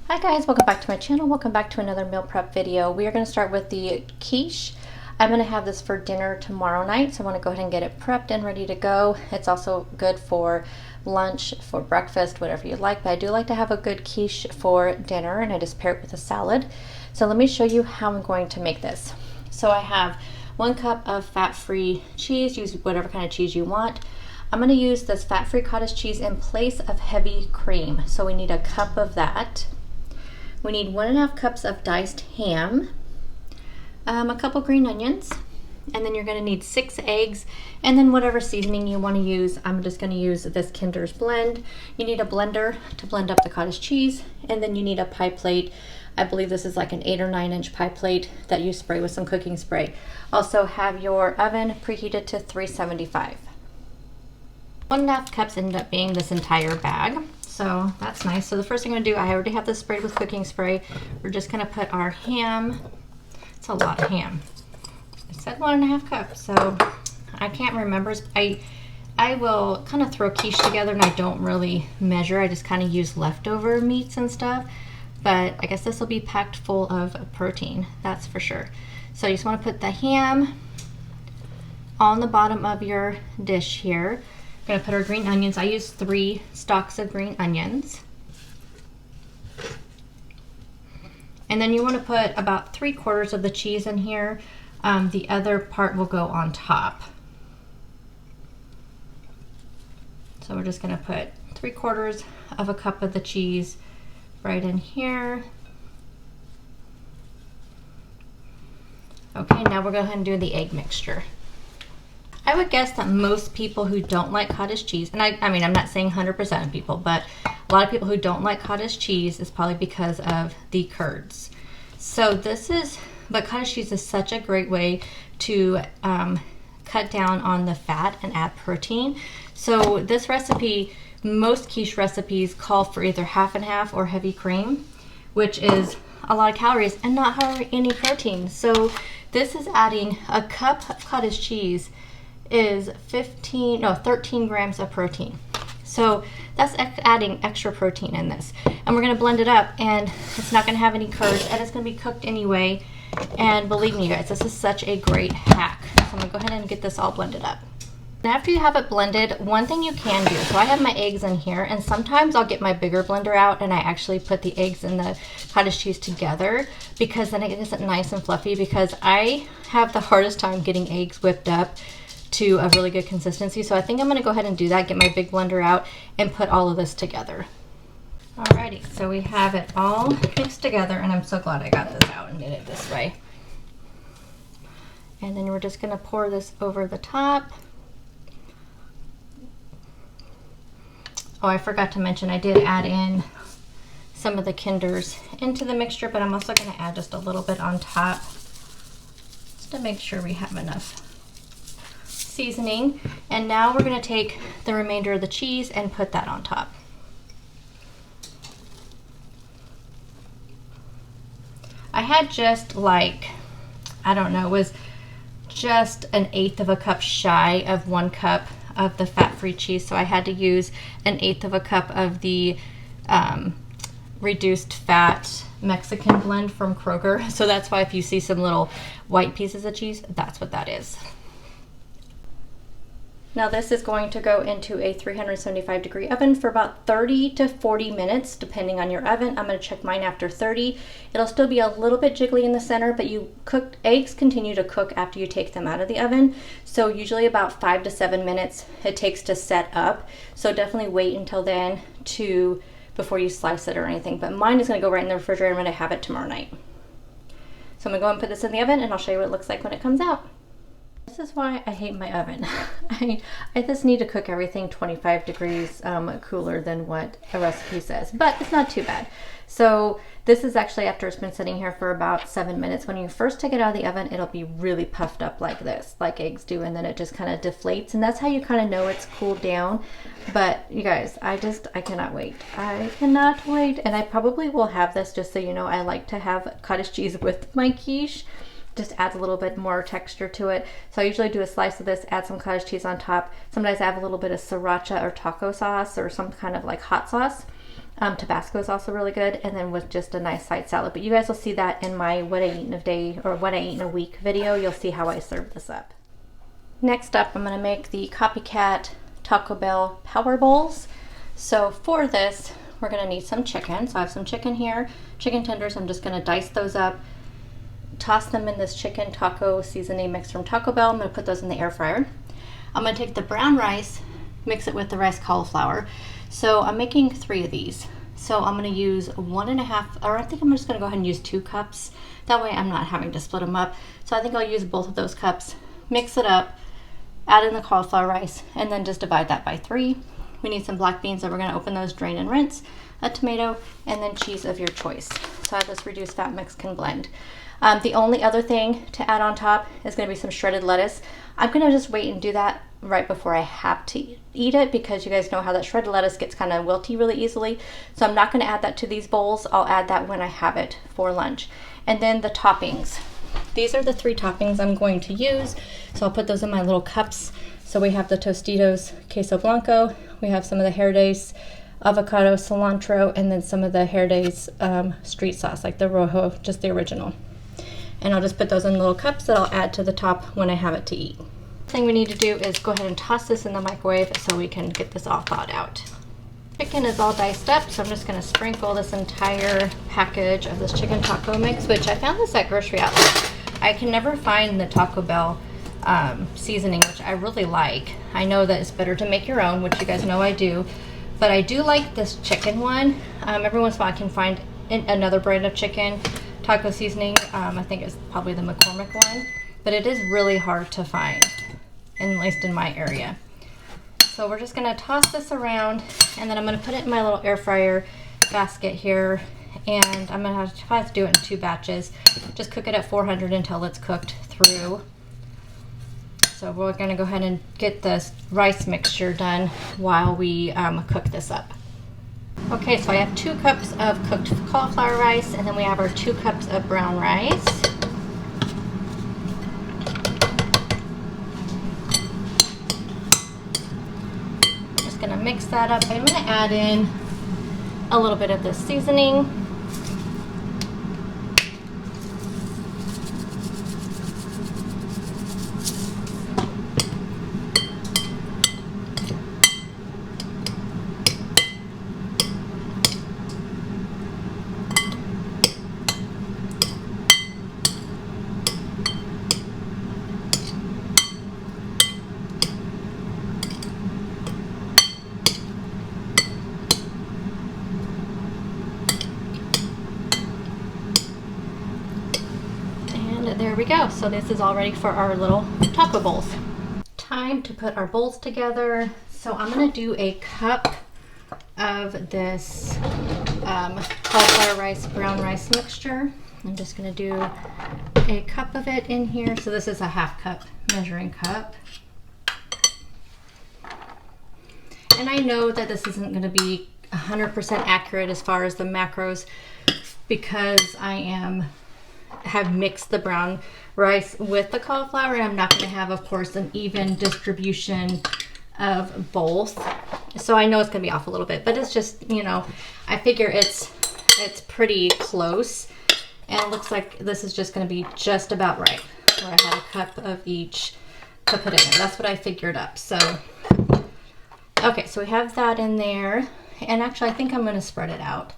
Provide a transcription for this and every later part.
Hi guys, welcome back to my channel. Welcome back to another meal prep video. We are going to start with the quiche. I'm going to have this for dinner tomorrow night, so I want to go ahead and get it prepped and ready to go. It's also good for lunch, for breakfast, whatever you like, but I do like to have a good quiche for dinner, and I just pair it with a salad. So let me show you how I'm going to make this. So I have 1 cup of fat-free cheese. Use whatever kind of cheese you want. I'm going to use this fat-free cottage cheese in place of heavy cream. So we need a cup of that. We need 1.5 cups of diced ham, a couple green onions, and then you're going to need 6 eggs, and then whatever seasoning you want to use. I'm just going to use this Kinder's blend. You need a blender to blend up the cottage cheese, and then you need a pie plate. I believe this is like an 8 or 9 inch pie plate that you spray with some cooking spray. Also have your oven preheated to 375. 1.5 cups ended up being this entire bag. So that's nice. So the first thing I'm gonna do, I already have this sprayed with cooking spray. We're just gonna put our ham. It's a lot of ham. It said 1.5 cups, so I can't remember. I will kind of throw quiche together and I don't really measure. I just kind of use leftover meats and stuff. But I guess this will be packed full of protein, that's for sure. So you just wanna put the ham on the bottom of your dish here. We're gonna put our green onions. I use 3 stalks of green onions. And then you wanna put about 3/4 of the cheese in here. The other part will go on top. So we're just gonna put 3/4 of a cup of the cheese right in here. Okay, now we're going to go ahead and do the egg mixture. I would guess that most people who don't like cottage cheese, and I mean, I'm not saying 100% of people, but a lot of people who don't like cottage cheese is probably because of the curds. So but cottage cheese is such a great way to cut down on the fat and add protein. So this recipe, most quiche recipes call for either half and half or heavy cream, which is a lot of calories and not hardly any protein. So this is adding a cup of cottage cheese is 13 grams of protein. So that's adding extra protein in this. And we're gonna blend it up, and it's not gonna have any curds, and it's gonna be cooked anyway. And believe me, you guys, this is such a great hack. So I'm gonna go ahead and get this all blended up. And after you have it blended, one thing you can do, so I have my eggs in here, and sometimes I'll get my bigger blender out and I actually put the eggs and the cottage cheese together, because then it isn't nice and fluffy, because I have the hardest time getting eggs whipped up to a really good consistency. So I think I'm gonna go ahead and do that, get my big blender out and put all of this together. Alrighty, so we have it all mixed together, and I'm so glad I got this out and did it this way. And then we're just gonna pour this over the top. Oh, I forgot to mention, I did add in some of the Kinders into the mixture, but I'm also gonna add just a little bit on top just to make sure we have enough seasoning. And now we're gonna take the remainder of the cheese and put that on top. I had just like, I don't know, it was just 1/8 of a cup shy of 1 cup of the fat-free cheese, so I had to use 1/8 of a cup of the reduced fat Mexican blend from Kroger. So that's why if you see some little white pieces of cheese, that's what that is. Now this is going to go into a 375-degree oven for about 30 to 40 minutes, depending on your oven. I'm going to check mine after 30. It'll still be a little bit jiggly in the center, but eggs continue to cook after you take them out of the oven. So usually about 5 to 7 minutes it takes to set up. So definitely wait until then before you slice it or anything. But mine is going to go right in the refrigerator. I'm going to have it tomorrow night. So I'm going to go and put this in the oven, and I'll show you what it looks like when it comes out. This is why I hate my oven. I just need to cook everything 25 degrees cooler than what a recipe says, but it's not too bad. So this is actually after it's been sitting here for about 7 minutes. When you first take it out of the oven, it'll be really puffed up like this, like eggs do, and then it just kind of deflates, and that's how you kind of know it's cooled down. But you guys, I cannot wait. I cannot wait, and I probably will have this, just so you know, I like to have cottage cheese with my quiche. Just adds a little bit more texture to it. So I usually do a slice of this, add some cottage cheese on top. Sometimes I have a little bit of sriracha or taco sauce or some kind of like hot sauce. Tabasco is also really good, and then with just a nice side salad. But you guys will see that in my what I eat in a day or what I eat in a week video. You'll see how I serve this up. Next up, I'm going to make the Copycat Taco Bell Power Bowls. So for this, we're going to need some chicken. So I have some chicken here, chicken tenders. I'm just going to dice those up, toss them in this chicken taco seasoning mix from Taco Bell. I'm going to put those in the air fryer. I'm going to take the brown rice, mix it with the rice cauliflower. So I'm making 3 of these. So I'm going to use 1.5, or I think I'm just going to go ahead and use 2 cups. That way I'm not having to split them up. So I think I'll use both of those cups, mix it up, add in the cauliflower rice, and then just divide that by 3. We need some black beans, so we're going to open those, drain and rinse, a tomato, and then cheese of your choice. So I have this reduced fat Mexican blend. The only other thing to add on top is going to be some shredded lettuce. I'm going to just wait and do that right before I have to eat it, because you guys know how that shredded lettuce gets kind of wilty really easily. So I'm not going to add that to these bowls. I'll add that when I have it for lunch. And then the toppings. These are the 3 toppings I'm going to use. So I'll put those in my little cups. So we have the Tostitos Queso Blanco. We have some of the Herdez avocado cilantro, and then some of the Herdez street sauce, like the Rojo, just the original. And I'll just put those in little cups that I'll add to the top when I have it to eat. Thing we need to do is go ahead and toss this in the microwave so we can get this all thawed out. Chicken is all diced up, so I'm just going to sprinkle this entire package of this chicken taco mix, which I found this at Grocery Outlet. I can never find the Taco Bell seasoning, which I really like. I know that it's better to make your own, which you guys know I do, but I do like this chicken one. Every once in a while I can find another brand of chicken taco seasoning. I think it's probably the McCormick one, but it is really hard to find, at least in my area. So we're just going to toss this around, and then I'm going to put it in my little air fryer basket here, and I'm going to have to do it in 2 batches. Just cook it at 400 until it's cooked through. So we're going to go ahead and get this rice mixture done while we cook this up. Okay, so I have 2 cups of cooked cauliflower rice, and then we have our 2 cups of brown rice. I'm just going to mix that up. I'm going to add in a little bit of the seasoning. There we go. So this is all ready for our little taco bowls. Time to put our bowls together. So I'm going to do a cup of this cauliflower rice, brown rice mixture. I'm just going to do a cup of it in here. So this is a 1/2 cup measuring cup. And I know that this isn't going to be 100% accurate as far as the macros, because I have mixed the brown rice with the cauliflower, and I'm not going to have, of course, an even distribution of both. So I know it's going to be off a little bit, but it's just, you know, I figure it's pretty close, and it looks like this is just going to be just about right, where I had a cup of each to put in there. That's what I figured up. So okay, so we have that in there, and actually I think I'm going to spread it out,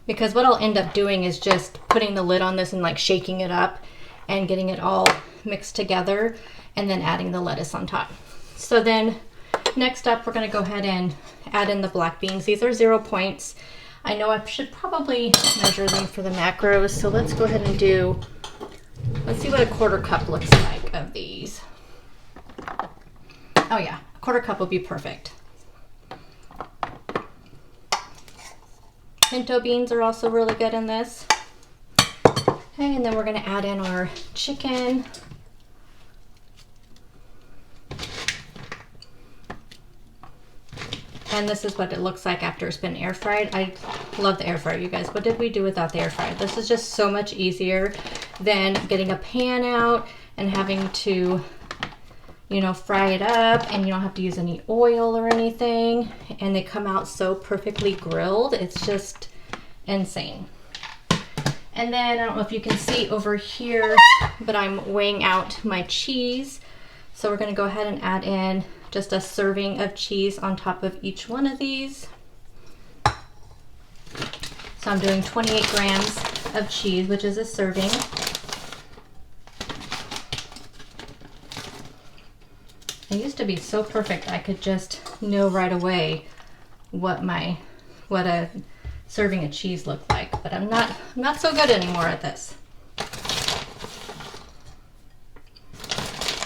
because what I'll end up doing is just putting the lid on this and like shaking it up and getting it all mixed together, and then adding the lettuce on top. So then next up, we're going to go ahead and add in the black beans. These are 0 points. I know I should probably measure them for the macros, so let's go ahead and let's see what a 1/4 cup looks like of these. Oh yeah, a 1/4 cup will be perfect. Pinto beans are also really good in this. Okay, and then we're going to add in our chicken. And this is what it looks like after it's been air fried. I love the air fryer, you guys. What did we do without the air fryer? This is just so much easier than getting a pan out and having to you know, fry it up and you don't have to use any oil or anything. And they come out so perfectly grilled. It's just insane. And then I don't know if you can see over here, but I'm weighing out my cheese. So we're gonna go ahead and add in just a serving of cheese on top of each one of these. So I'm doing 28 grams of cheese, which is a serving. It used to be so perfect I could just know right away what a serving of cheese looked like, but I'm not so good anymore at this.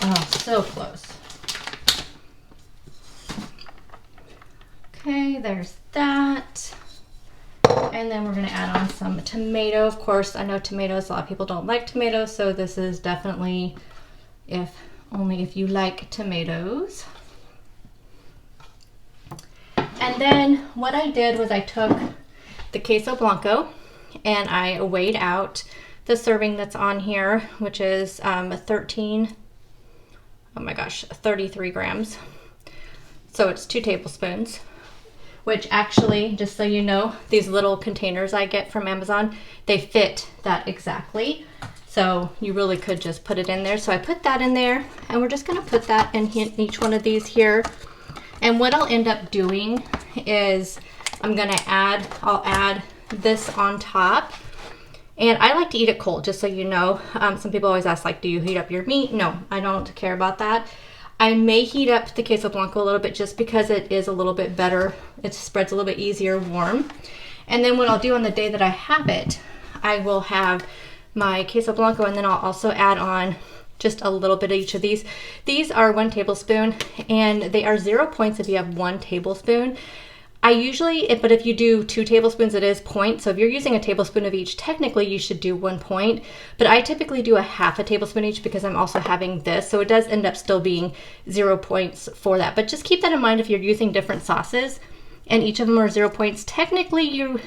Oh, so close. Okay, there's that. And then we're gonna add on some tomato. Of course, I know tomatoes, a lot of people don't like tomatoes, so this is definitely only if you like tomatoes. And then what I did was I took the queso blanco and I weighed out the serving that's on here, which is 33 grams. So it's 2 tablespoons, which actually, just so you know, these little containers I get from Amazon, they fit that exactly. So you really could just put it in there. So I put that in there, and we're just gonna put that in each one of these here. And what I'll end up doing is I'll add this on top. And I like to eat it cold, just so you know. Some people always ask, like, do you heat up your meat? No, I don't care about that. I may heat up the queso blanco a little bit just because it is a little bit better. It spreads a little bit easier warm. And then what I'll do on the day that I have it, I will have my queso blanco, and then I'll also add on just a little bit of each of these. These are 1 tablespoon, and they are 0 points if you have 1 tablespoon. But if you do 2 tablespoons, it is point. So if you're using a tablespoon of each, technically you should do 1 point. But I typically do a half a tablespoon each because I'm also having this. So it does end up still being 0 points for that. But just keep that in mind if you're using different sauces and each of them are 0 points. Technically you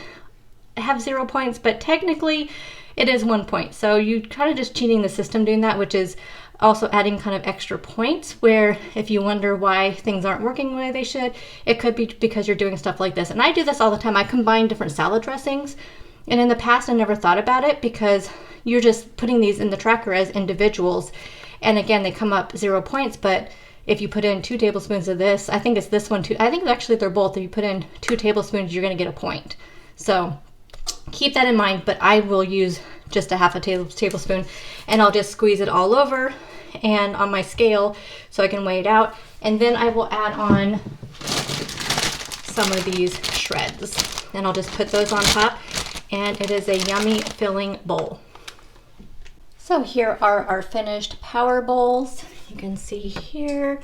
have 0 points, but technically it is 1 point. So you kind of just cheating the system doing that, which is also adding kind of extra points, where if you wonder why things aren't working the way they should, it could be because you're doing stuff like this. And I do this all the time. I combine different salad dressings. And in the past, I never thought about it because you're just putting these in the tracker as individuals. And again, they come up 0 points, but if you put in 2 tablespoons of this, I think it's this one too. I think actually they're both. If you put in 2 tablespoons, you're gonna get a point. So keep that in mind, but I will use just a half a tablespoon, and I'll just squeeze it all over and on my scale so I can weigh it out. And then I will add on some of these shreds, and I'll just put those on top, and it is a yummy filling bowl. So here are our finished power bowls. You can see here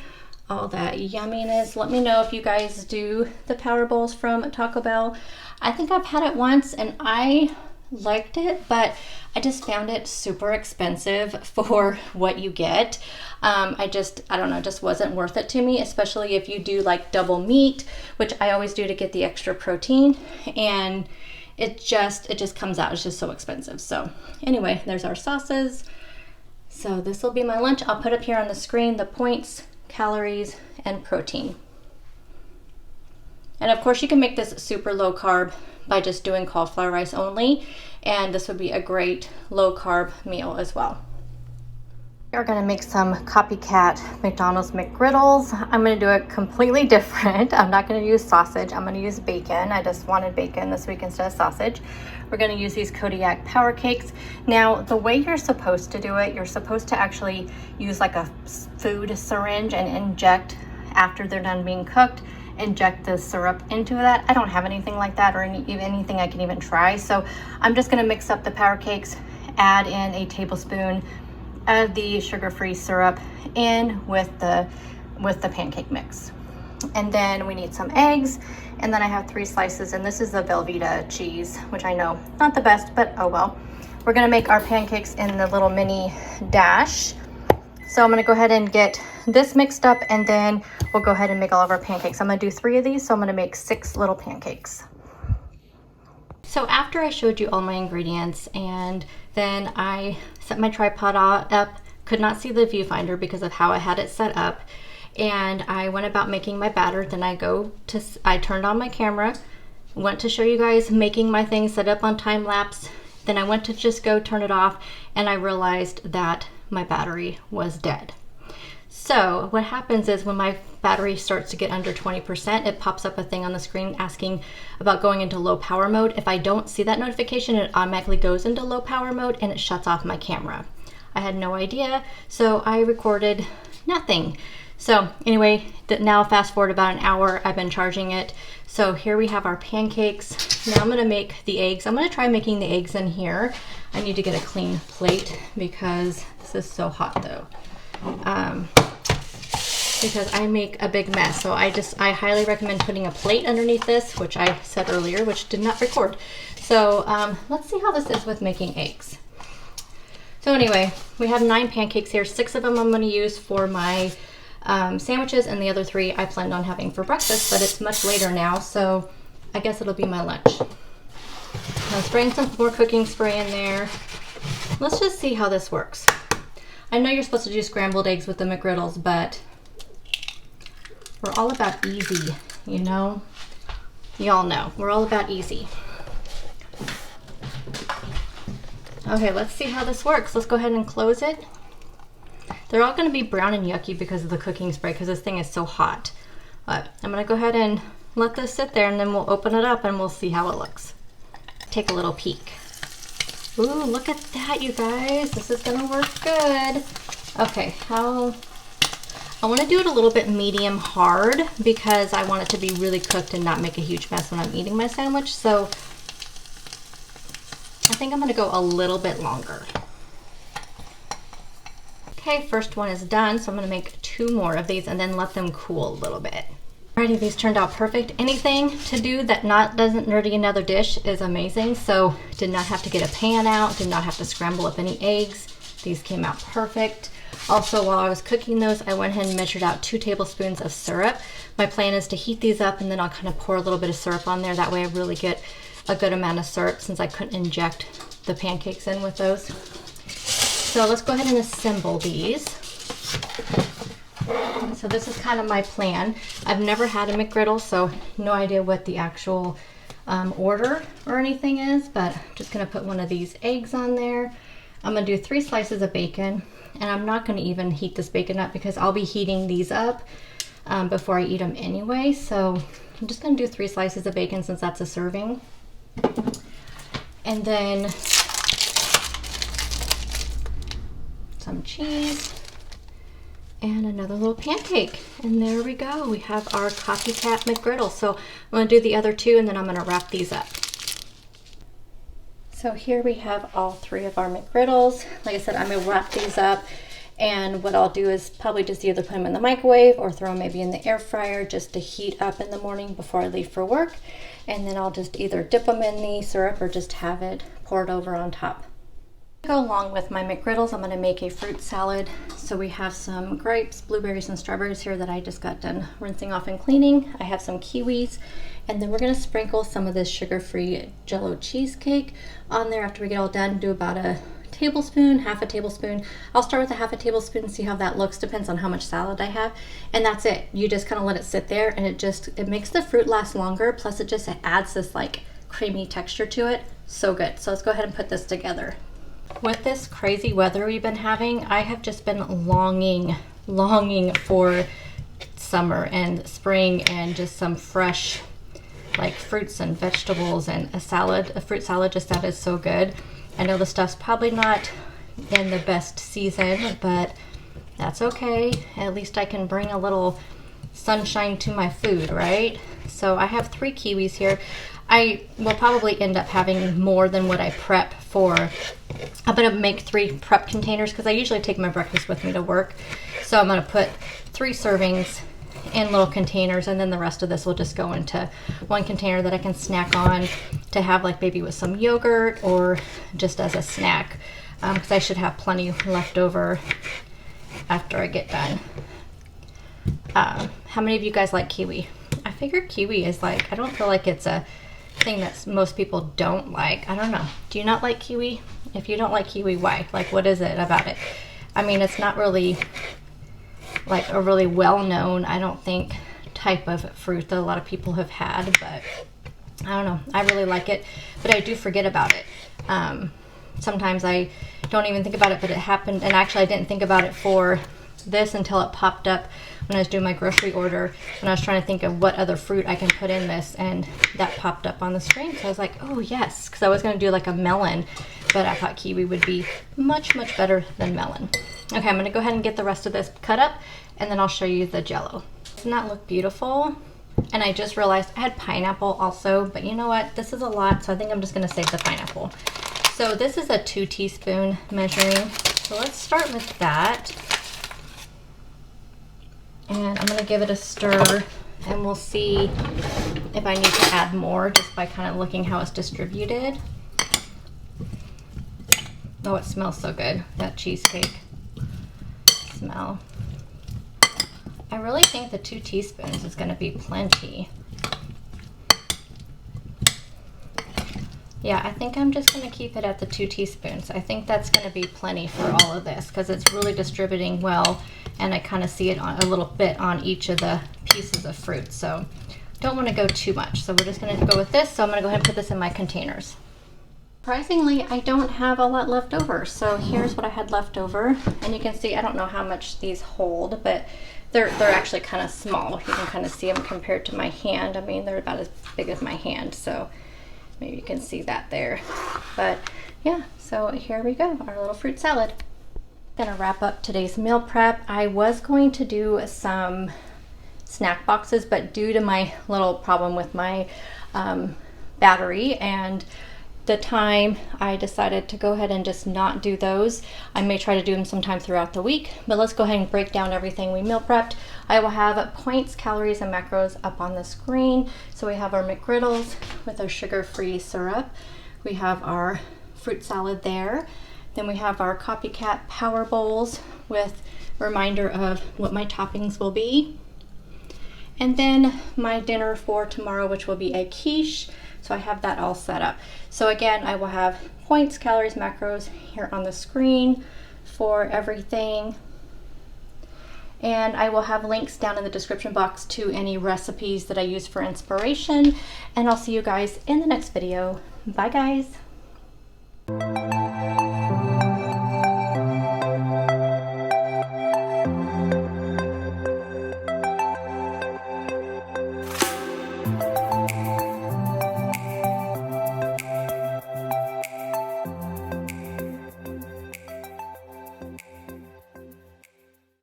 all that yumminess. Let me know if you guys do the power bowls from Taco Bell. I think I've had it once and I liked it, but I just found it super expensive for what you get. I don't know, it just wasn't worth it to me, especially if you do like double meat, which I always do to get the extra protein, and it just comes out, it's just so expensive. So anyway, there's our sauces. So this will be my lunch. I'll put up here on the screen the points, calories, and protein. And of course you can make this super low carb by just doing cauliflower rice only, and this would be a great low carb meal as well. We're gonna make some copycat McDonald's McGriddles. I'm gonna do it completely different. I'm not gonna use sausage, I'm gonna use bacon. I just wanted bacon this week instead of sausage. We're gonna use these Kodiak Power Cakes. Now, the way you're supposed to do it, you're supposed to actually use like a food syringe and inject, after they're done being cooked, inject the syrup into that. I don't have anything like that, or anything I can even try. So I'm just gonna mix up the Power Cakes, add in a tablespoon of the sugar-free syrup in with the pancake mix. And then we need some eggs, and then I have 3 slices, and this is the Velveeta cheese, which I know not the best, but oh well. We're gonna make our pancakes in the little mini dash. So I'm gonna go ahead and get this mixed up, and then we'll go ahead and make all of our pancakes. I'm gonna do 3 of these, so I'm gonna make 6 little pancakes. So after I showed you all my ingredients, and then I set my tripod up, could not see the viewfinder because of how I had it set up. And I went about making my batter. Then I turned on my camera, went to show you guys making my thing, set up on time lapse. Then I went to just go turn it off, and I realized that my battery was dead. So what happens is when my battery starts to get under 20%, it pops up a thing on the screen asking about going into low power mode. If I don't see that notification, it automatically goes into low power mode and it shuts off my camera. I had no idea, so I recorded nothing. So anyway, now fast forward about an hour, I've been charging it. So here we have our pancakes. Now I'm gonna make the eggs. I'm gonna try making the eggs in here. I need to get a clean plate because this is so hot though. Because I make a big mess. So I highly recommend putting a plate underneath this, which I said earlier, which did not record. So let's see how this is with making eggs. So anyway, we have 9 pancakes here. 6 of them I'm going to use for my sandwiches, and the other 3 I planned on having for breakfast, but it's much later now, so I guess it'll be my lunch. I'm spraying some more cooking spray in there. Let's just see how this works. I know you're supposed to do scrambled eggs with the McGriddles, but we're all about easy, you know? Y'all know, we're all about easy. Okay, let's see how this works. Let's go ahead and close it. They're all gonna be brown and yucky because of the cooking spray, because this thing is so hot. But I'm gonna go ahead and let this sit there, and then we'll open it up and we'll see how it looks. Take a little peek. Ooh, look at that, you guys. This is gonna work good. Okay, I want to do it a little bit medium hard because I want it to be really cooked and not make a huge mess when I'm eating my sandwich. So I think I'm going to go a little bit longer. Okay, first one is done. So I'm going to make 2 more of these and then let them cool a little bit. Alrighty, these turned out perfect. Anything to do that doesn't dirty another dish is amazing. So did not have to get a pan out, did not have to scramble up any eggs. These came out perfect. Also, while I was cooking those, I went ahead and measured out 2 tablespoons of syrup. My plan is to heat these up and then I'll kind of pour a little bit of syrup on there. That way I really get a good amount of syrup since I couldn't inject the pancakes in with those. So let's go ahead and assemble these. So this is kind of my plan. I've never had a McGriddle, so no idea what the actual order or anything is, but I'm just gonna put one of these eggs on there. I'm gonna do 3 slices of bacon, and I'm not gonna even heat this bacon up because I'll be heating these up before I eat them anyway. So I'm just gonna do 3 slices of bacon since that's a serving. And then some cheese and another little pancake. And there we go. We have our copycat McGriddle. So I'm gonna do the other 2 and then I'm gonna wrap these up. So here we have all 3 of our McGriddles. Like I said, I'm gonna wrap these up, and what I'll do is probably just either put them in the microwave or throw them maybe in the air fryer just to heat up in the morning before I leave for work. And then I'll just either dip them in the syrup or just have it poured over on top. To go along with my McGriddles, I'm gonna make a fruit salad. So we have some grapes, blueberries, and strawberries here that I just got done rinsing off and cleaning. I have some kiwis. And then we're gonna sprinkle some of this sugar-free Jell-O cheesecake on there after we get all done. Do about a tablespoon, half a tablespoon. I'll start with a half a tablespoon and see how that looks. Depends on how much salad I have. And that's it. You just kind of let it sit there, and it makes the fruit last longer. Plus it just adds this like creamy texture to it. So good. So let's go ahead and put this together. With this crazy weather we've been having, I have just been longing for summer and spring and just some fresh like fruits and vegetables, and a fruit salad just that is so good. I know the stuff's probably not in the best season, but that's okay. At least I can bring a little sunshine to my food, right? So I have 3 kiwis here. I will probably end up having more than what I prep for. I'm gonna make 3 prep containers because I usually take my breakfast with me to work. So I'm gonna put 3 servings in little containers, and then the rest of this will just go into 1 container that I can snack on to have like maybe with some yogurt or just as a snack, because I should have plenty left over after I get done. How many of you guys like kiwi? I figure kiwi is like, I don't feel like it's a thing that most people don't like. I don't know. Do you not like kiwi? If you don't like kiwi, why? Like, what is it about it? I mean, it's not really like a really well-known, I don't think, type of fruit that a lot of people have had, but I don't know. I really like it, but I do forget about it. Sometimes I don't even think about it, but it happened, and actually I didn't think about it for this until it popped up when I was doing my grocery order, when I was trying to think of what other fruit I can put in this, and that popped up on the screen. So I was like, oh yes, because I was going to do like a melon, but I thought kiwi would be much, much better than melon. Okay, I'm going to go ahead and get the rest of this cut up, and then I'll show you the Jell-O. Doesn't that look beautiful? And I just realized I had pineapple also, but you know what? This is a lot, so I think I'm just going to save the pineapple. So this is a 2 teaspoon measuring. So let's start with that. And I'm going to give it a stir, and we'll see if I need to add more just by kind of looking how it's distributed. Oh, it smells so good, that cheesecake smell. I really think the 2 teaspoons is going to be plenty. Yeah, I think I'm just going to keep it at the 2 teaspoons. I think that's going to be plenty for all of this because it's really distributing well, and I kind of see it on a little bit on each of the pieces of fruit. So don't want to go too much. So we're just going to go with this. So I'm going to go ahead and put this in my containers. Surprisingly, I don't have a lot left over. So here's what I had left over. And you can see, I don't know how much these hold, but they're actually kind of small. You can kind of see them compared to my hand. I mean, they're about as big as my hand. So maybe you can see that there. But yeah, so here we go, our little fruit salad. Gonna wrap up today's meal prep. I was going to do some snack boxes, but due to my little problem with my battery and the time, I decided to go ahead and just not do those. I may try to do them sometime throughout the week, but let's go ahead and break down everything we meal prepped. I will have points, calories, and macros up on the screen. So we have our McGriddles with our sugar-free syrup. We have our fruit salad there. Then we have our copycat power bowls with a reminder of what my toppings will be. And then my dinner for tomorrow, which will be a quiche. So I have that all set up. So again, I will have points, calories, macros here on the screen for everything. And I will have links down in the description box to any recipes that I use for inspiration. And I'll see you guys in the next video. Bye guys.